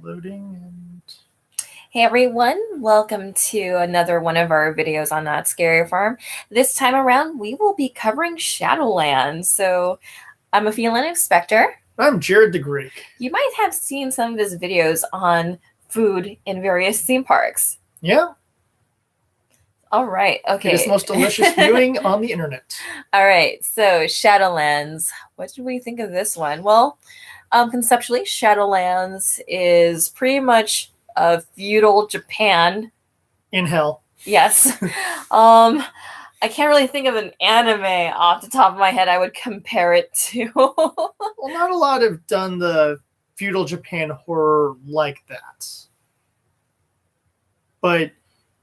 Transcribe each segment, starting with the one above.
Loading and Hey everyone, welcome to another one of our videos on Not Scary Farm. This time around, we will be covering Shadowlands. So, I'm a feline inspector. I'm Jared the Greek. You might have seen some of his videos on food in various theme parks. Yeah, All right, it is okay. the most delicious viewing on the internet. All right, so Shadowlands. What did we think of this one? Well, conceptually, Shadowlands is pretty much a feudal Japan. In hell. Yes. I can't really think of an anime off the top of my head I would compare it to. Well, not a lot have done the feudal Japan horror like that. But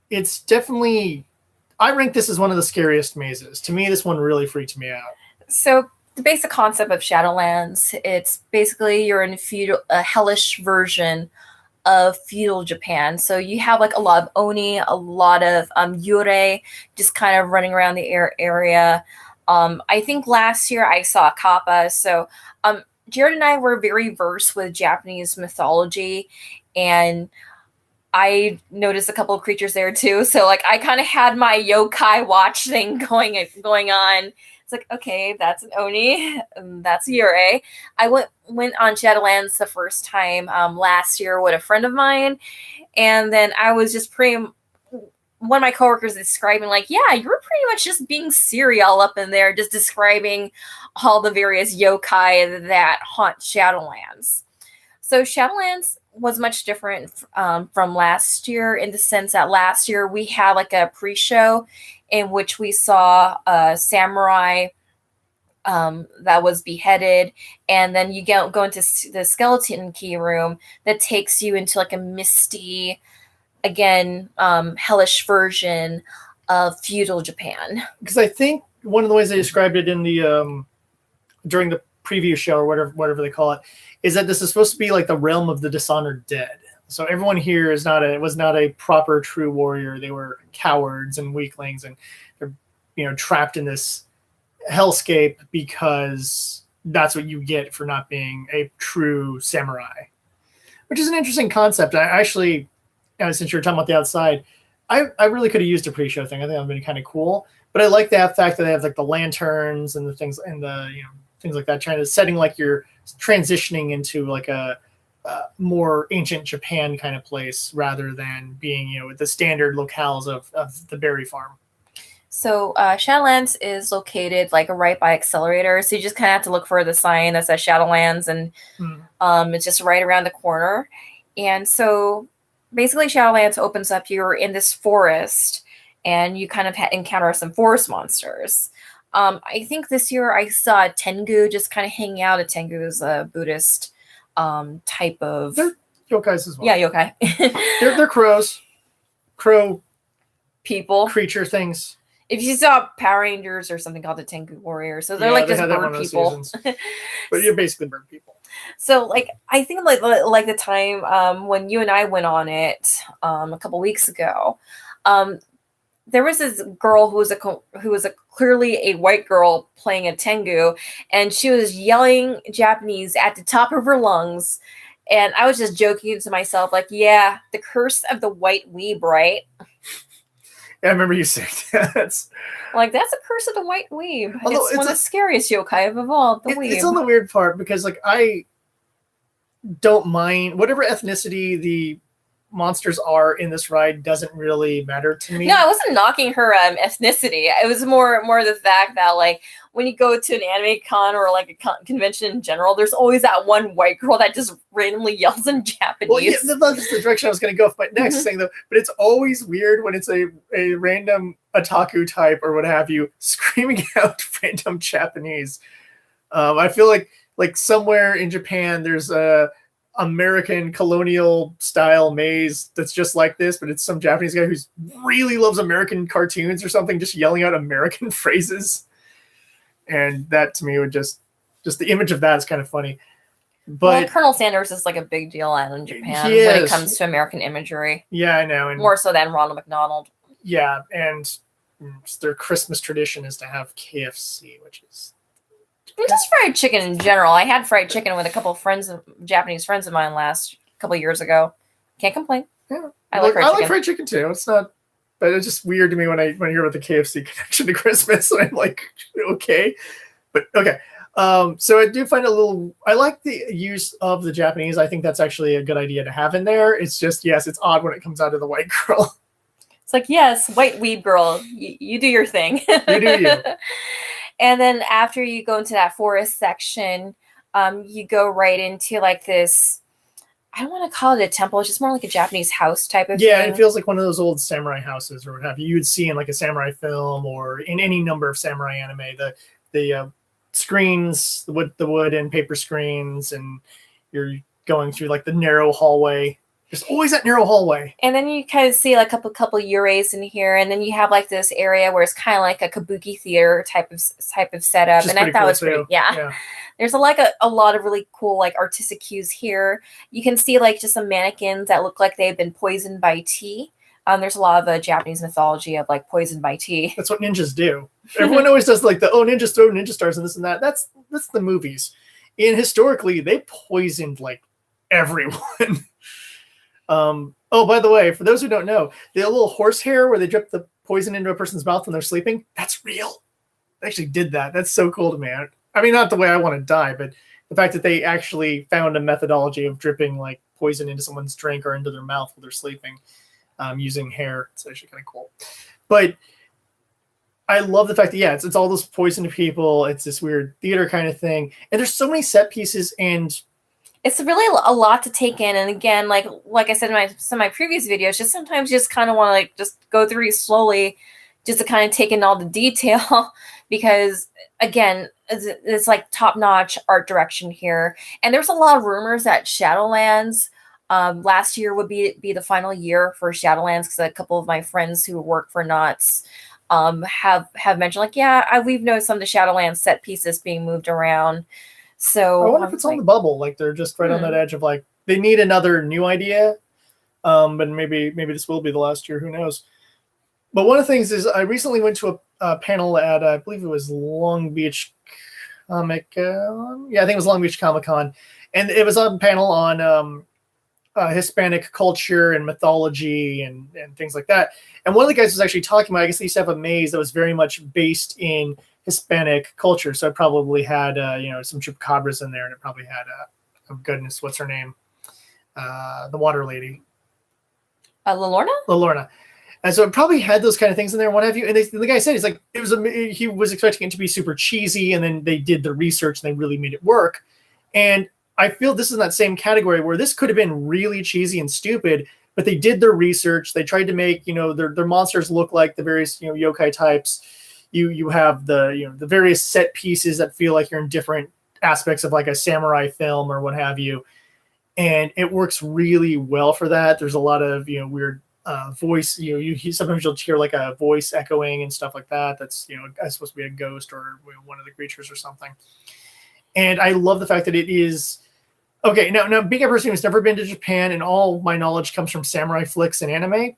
it's definitely, I rank this as one of the scariest mazes. To me, this one really freaked me out. So the basic concept of Shadowlands, it's basically you're in a hellish version of feudal Japan. So you have like a lot of oni, a lot of yurei just kind of running around the area. I think last year I saw Kappa. So Jared and I were very versed with Japanese mythology, and I noticed a couple of creatures there too. So like I kind of had my yokai watch thing going on. It's like, okay, that's an oni, that's a yurei. I went on Shadowlands the first time last year with a friend of mine, and then I was just one of my coworkers describing like, yeah, you were pretty much just being serial up in there, just describing all the various yokai that haunt Shadowlands. So Shadowlands was much different from last year in the sense that last year we had like a pre-show in which we saw a samurai that was beheaded, and then you go into the skeleton key room that takes you into like a misty, again, hellish version of feudal Japan. Because I think one of the ways they described it in the during the preview show or whatever they call it is that this is supposed to be like the realm of the dishonored dead. So everyone here was not a proper true warrior. They were cowards and weaklings, and they're trapped in this hellscape because that's what you get for not being a true samurai, which is an interesting concept. I actually, since you were talking about the outside, I really could have used a pre-show thing. I think that would have been kind of cool. But I like that fact that they have like the lanterns and the things and the things like that, trying to setting like you're transitioning into like a more ancient Japan kind of place rather than being the standard locales of the berry farm. So Shadowlands is located like right by Accelerator, so you just kind of have to look for the sign that says Shadowlands, and it's just right around the corner. And so basically Shadowlands opens up, you're in this forest, and you kind of encounter some forest monsters. I think this year I saw Tengu just kind of hanging out. A Tengu is a Buddhist type of... They're yokais as well. Yeah, yokai. they're crows. Crow people. Creature things. If you saw Power Rangers or something called the Tengu Warrior, so they're like just bird people. But you're basically bird people. So like I think like the time when you and I went on it a couple weeks ago, there was this girl who was clearly a white girl playing a Tengu, and she was yelling Japanese at the top of her lungs. And I was just joking to myself, like, yeah, the curse of the white weeb, right? Yeah, I remember you saying that. Like, that's a curse of the white weeb. It's one of the scariest yokai I've evolved, the weeb. It's on the weird part, because, like, I don't mind whatever ethnicity the monsters are in this ride. Doesn't really matter to me. No, I wasn't knocking her ethnicity. It was more the fact that, like, when you go to an anime con or like a convention in general, there's always that one white girl that just randomly yells in Japanese. Well, yeah, that's the direction I was going to go with my next thing, though. But it's always weird when it's a random otaku type or what have you screaming out random Japanese. I feel like somewhere in Japan there's a American colonial style maze that's just like this, but it's some Japanese guy who's really loves American cartoons or something, just yelling out American phrases. And that to me would just the image of that is kind of funny. But Colonel Sanders is like a big deal out in Japan when it comes to American imagery. Yeah, I know. And more so than Ronald McDonald. Yeah, and their Christmas tradition is to have KFC, which is just fried chicken in general. I had fried chicken with a couple of Japanese friends of mine last a couple years ago. Can't complain. Yeah. I like fried chicken too. It's not, but it's just weird to me when I hear about the KFC connection to Christmas. And I'm like, okay, but okay. So I do find I like the use of the Japanese. I think that's actually a good idea to have in there. It's just, yes, it's odd when it comes out of the white girl. It's like, yes, white weeb girl, you do your thing. You do you. And then after you go into that forest section, you go right into like this, I don't want to call it a temple. It's just more like a Japanese house type of thing. Yeah, it feels like one of those old samurai houses or what have you. You would see in like a samurai film or in any number of samurai anime. The screens, the wood and paper screens, and you're going through like the narrow hallway. There's always that narrow hallway. And then you kind of see like a couple yureis in here, and then you have like this area where it's kind of like a kabuki theater type of setup. And I thought it was pretty, yeah. There's a lot of really cool like artistic cues here. You can see like just some mannequins that look like they've been poisoned by tea. There's a lot of Japanese mythology of like poisoned by tea. That's what ninjas do. Everyone always does like ninjas throw ninja stars and this and that. That's the movies. And historically, they poisoned like everyone. By the way, for those who don't know, the little horsehair where they drip the poison into a person's mouth when they're sleeping, that's real. They actually did that. That's so cool to me. I mean, not the way I want to die, but the fact that they actually found a methodology of dripping like poison into someone's drink or into their mouth while they're sleeping, using hair. It's actually kind of cool. But I love the fact that, it's all those poisoned people. It's this weird theater kind of thing. And there's so many set pieces, and it's really a lot to take in. And again, like I said in some of my previous videos, just sometimes you just kind of want to like just go through slowly just to kind of take in all the detail because again, it's like top-notch art direction here. And there's a lot of rumors that Shadowlands last year would be the final year for Shadowlands because a couple of my friends who work for Knott's have mentioned like, we've noticed some of the Shadowlands set pieces being moved around. So I wonder if it's on the bubble, like they're just right on that edge of like they need another new idea, but maybe this will be the last year. Who knows? But one of the things is I recently went to a panel at I believe it was Long Beach Comic. I think it was Long Beach Comic Con, and it was a panel on Hispanic culture and mythology and things like that. And one of the guys was actually talking about, I guess they used to have a maze that was very much based in Hispanic culture. So it probably had, some chupacabras in there, and it probably had, goodness, what's her name? The water lady. Lorna? And so it probably had those kind of things in there and what have you. And the guy said, he's like, he was expecting it to be super cheesy, and then they did the research and they really made it work. And I feel this is in that same category where this could have been really cheesy and stupid, but they did their research. They tried to make, their monsters look like the various, yokai types. You have the various set pieces that feel like you're in different aspects of like a samurai film or what have you. And it works really well for that. There's a lot of, weird voice, sometimes you'll hear like a voice echoing and stuff like that. That's, supposed to be a ghost or one of the creatures or something. And I love the fact that it is, okay, now being a person who's never been to Japan and all my knowledge comes from samurai flicks and anime,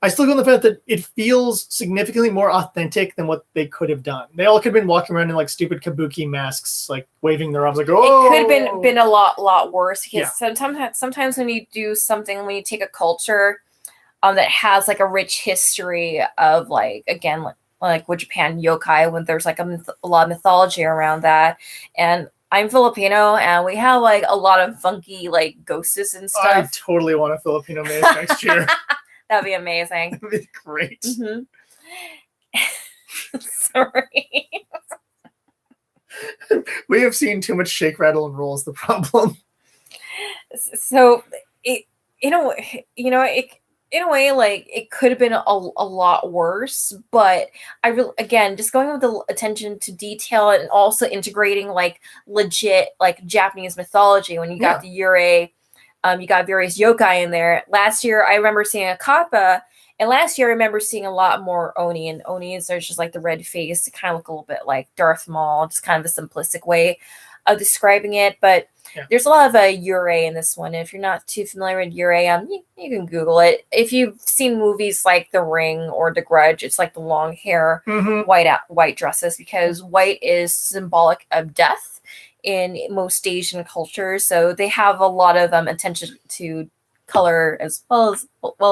I still go on the fact that it feels significantly more authentic than what they could have done. They all could have been walking around in like stupid kabuki masks, like waving their arms, like, oh. It could have been a lot worse because sometimes when you do something, when you take a culture that has like a rich history of like, again, like with Japan yokai, when there's like a lot of mythology around that. And I'm Filipino, and we have like a lot of funky like ghosts and stuff. I totally want a Filipino maze next year. That'd be amazing. That'd be great. Mm-hmm. Sorry. We have seen too much shake, rattle, and roll is the problem. So, in a way, like it could have been a lot worse, but again, just going with the attention to detail and also integrating like legit like Japanese mythology. When you got the yurei, you got various yokai in there. Last year, I remember seeing a kappa, and last year I remember seeing a lot more oni. And onis are just like the red face, to kind of look a little bit like Darth Maul, just kind of a simplistic way of describing it. But there's a lot of yurei in this one. If you're not too familiar with yurei, you can Google it. If you've seen movies like The Ring or The Grudge, it's like the long hair, white dresses, because white is symbolic of death in most Asian cultures. So they have a lot of attention to color as well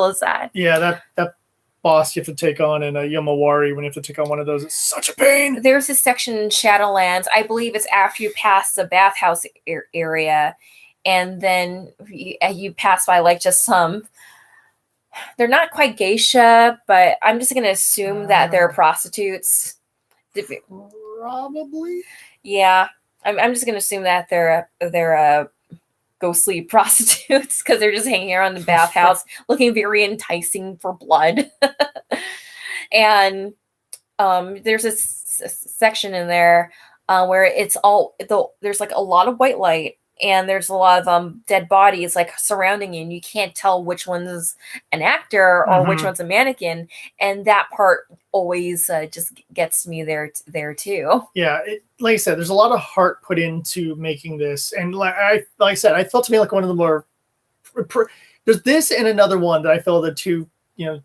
as that. Yeah, that boss you have to take on in a Yomawari when you have to take on one of those. It's such a pain. There's a section in Shadowlands. I believe it's after you pass the bathhouse area, and then you pass by like just some. They're not quite geisha, but I'm just gonna assume that they're prostitutes. Probably. Yeah, I'm just gonna assume that they're ghostly prostitutes because they're just hanging around the bathhouse, looking very enticing for blood. And there's a section in there where it's there's like a lot of white light, and there's a lot of dead bodies like surrounding you, and you can't tell which one's an actor or which one's a mannequin, and that part always just gets me there too. Yeah, like I said, there's a lot of heart put into making this, and like I said, I felt to me like one of the more there's this and another one that I feel the two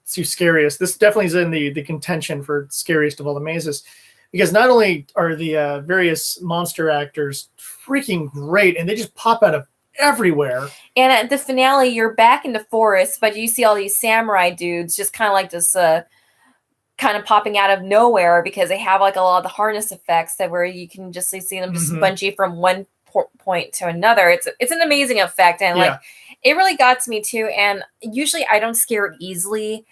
scariest. This definitely is in the contention for scariest of all the mazes, because not only are the various monster actors freaking great, and they just pop out of everywhere. And at the finale, you're back in the forest, but you see all these samurai dudes just kind of like this kind of popping out of nowhere, because they have like a lot of the harness effects that where you can just see them just bungee from one point to another. It's an amazing effect, and like it really got to me too. And usually I don't scare easily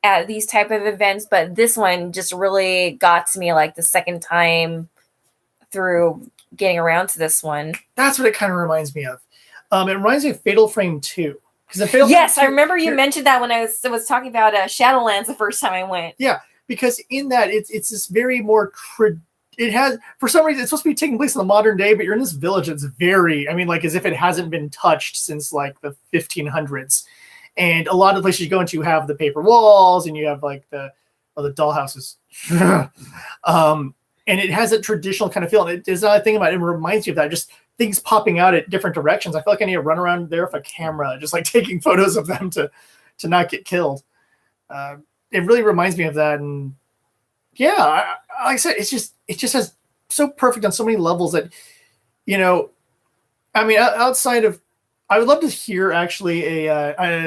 at these type of events, but this one just really got to me like the second time through getting around to this one. That's what it kind of reminds me of. It reminds me of Fatal Frame 2. Yes, I remember you mentioned that when I was talking about Shadowlands the first time I went. Yeah, because in that it's this very more it has, for some reason, it's supposed to be taking place in the modern day, but you're in this village that's very, I mean, like as if it hasn't been touched since like the 1500s. And a lot of the places you go into have the paper walls, and you have like the dollhouses. And it has a traditional kind of feel. And there's another thing about it, it reminds you of that, just things popping out at different directions. I feel like I need to run around there with a camera, just like taking photos of them to not get killed. It really reminds me of that. And yeah, like I said, it just has so perfect on so many levels that, I mean, outside of, I would love to hear actually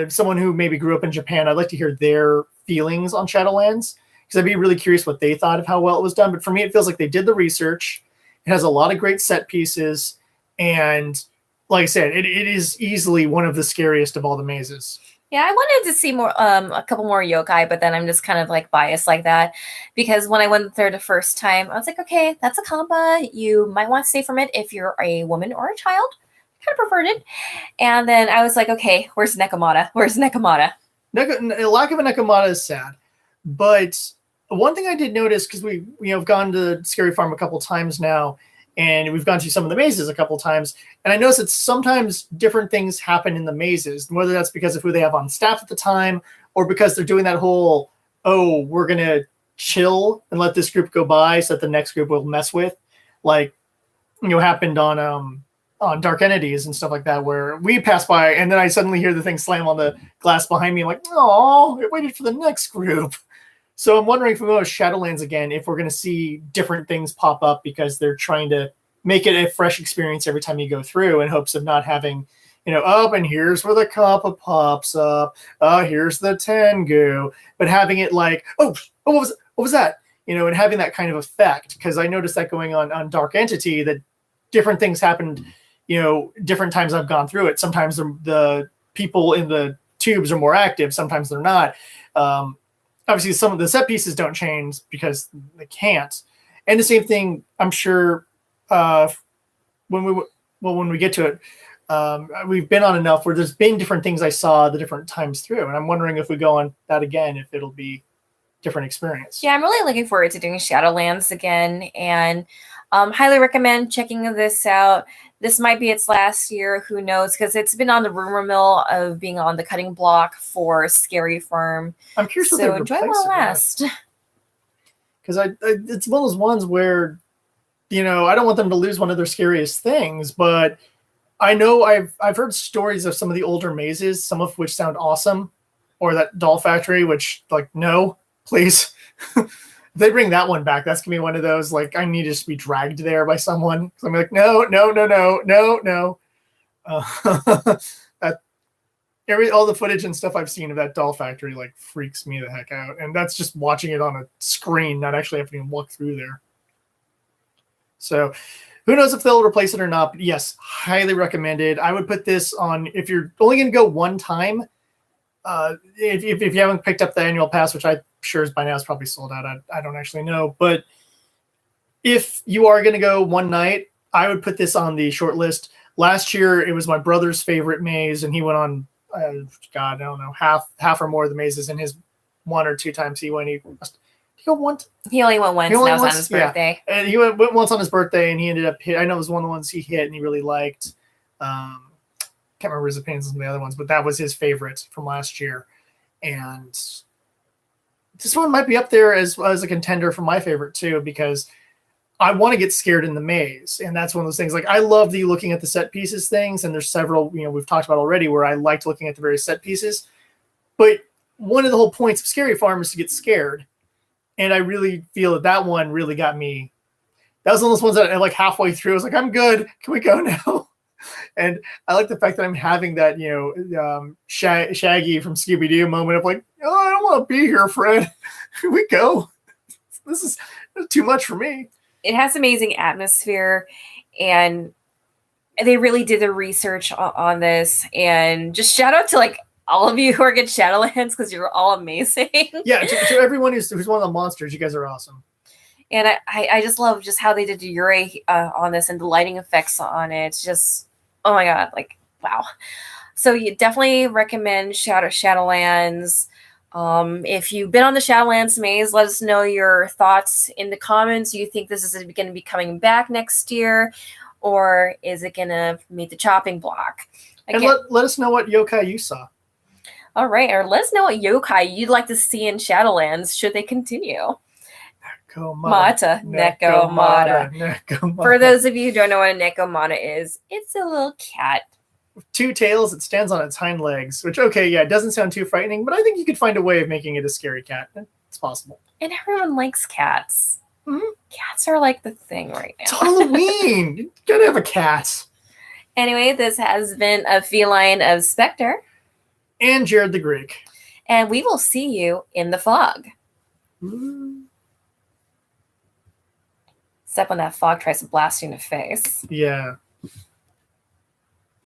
someone who maybe grew up in Japan. I'd like to hear their feelings on Shadowlands, because I'd be really curious what they thought of how well it was done. But for me, it feels like they did the research. It has a lot of great set pieces. And like I said, it is easily one of the scariest of all the mazes. Yeah, I wanted to see more, a couple more yokai, but then I'm just kind of like biased like that, because when I went there the first time, I was like, okay, that's a compa. You might want to stay from it if you're a woman or a child. Kind of preferred it. And then I was like, okay, where's Nekomata? Where's Nekomata? Lack of a Nekomata is sad. But one thing I did notice, because we have gone to Scary Farm a couple times now, and we've gone to some of the mazes a couple times, and I noticed that sometimes different things happen in the mazes, whether that's because of who they have on staff at the time, or because they're doing that whole, oh, we're going to chill and let this group go by so that the next group will mess with, like, happened on Dark Entities and stuff like that, where we pass by, and then I suddenly hear the thing slam on the glass behind me, like, oh, it waited for the next group. So I'm wondering if we go to Shadowlands again, if we're going to see different things pop up, because they're trying to make it a fresh experience every time you go through, in hopes of not having, and here's where the Kappa pops up. Here's the Tengu. But having it like, what was that? And having that kind of effect. Because I noticed that going on Dark Entity, that different things happened, different times I've gone through it. Sometimes the people in the tubes are more active. Sometimes they're not. Obviously, some of the set pieces don't change because they can't. And the same thing, I'm sure, when we get to it, we've been on enough where there's been different things I saw the different times through. And I'm wondering if we go on that again, if it'll be different experience. Yeah, I'm really looking forward to doing Shadowlands again, and highly recommend checking this out. This might be its last year, who knows, because it's been on the rumor mill of being on the cutting block for Scary Farm. I'm curious so what they enjoy while it lasts. Because it's one of those ones where, I don't want them to lose one of their scariest things, but I know I've heard stories of some of the older mazes, some of which sound awesome, or that doll factory, which, like, no, please. If they bring that one back, that's gonna be one of those like I need to just be dragged there by someone. So I'm like, no, no, no, no, no, no. That all the footage and stuff I've seen of that doll factory like freaks me the heck out, and that's just watching it on a screen, not actually having to walk through there. So who knows if they'll replace it or not, but yes, highly recommended. I would put this on if you're only going to go one time. If you haven't picked up the annual pass, which I'm sure is by now is probably sold out. I don't actually know. But if you are going to go one night, I would put this on the short list. Last year, it was my brother's favorite maze, and he went on, God, I don't know, half or more of the mazes in his 1 or 2 times he went. He go once. He only went once, and that was on his birthday. Yeah. And he went once on his birthday, and he ended up I know it was one of the ones he hit and he really liked. Can't remember his opinions on the other ones, but that was his favorite from last year. And this one might be up there as a contender for my favorite too, because I want to get scared in the maze. And that's one of those things. Like I love the looking at the set pieces things, and there's several, we've talked about already where I liked looking at the various set pieces. But one of the whole points of Scary Farm is to get scared. And I really feel that one really got me. That was one of those ones that like halfway through, I was like, I'm good. Can we go now? And I like the fact that I'm having that, Shaggy from Scooby-Doo moment of like, oh, I don't want to be here, Fred. Here we go. This is too much for me. It has amazing atmosphere, and they really did the research on this. And just shout out to like all of you who are good Shadowlands, because you're all amazing. Yeah, to everyone who's one of the monsters, you guys are awesome. And I just love just how they did the Yurei on this and the lighting effects on it. It's just, oh my God, like, wow. So you definitely recommend Shadowlands. If you've been on the Shadowlands maze, let us know your thoughts in the comments. Do you think this is going to be coming back next year, or is it going to meet the chopping block? And let us know what yokai you saw. All right, or let us know what yokai you'd like to see in Shadowlands should they continue. Nekomata. For those of you who don't know what a Nekomata is, it's a little cat. With 2 tails, it stands on its hind legs, which, okay, yeah, it doesn't sound too frightening, but I think you could find a way of making it a scary cat. It's possible. And everyone likes cats. Mm-hmm. Cats are like the thing right now. It's Halloween. You gotta have a cat. Anyway, this has been a feline of Spectre. And Jared the Greek. And we will see you in the fog. Except when that fog tries to blast you in the face. Yeah.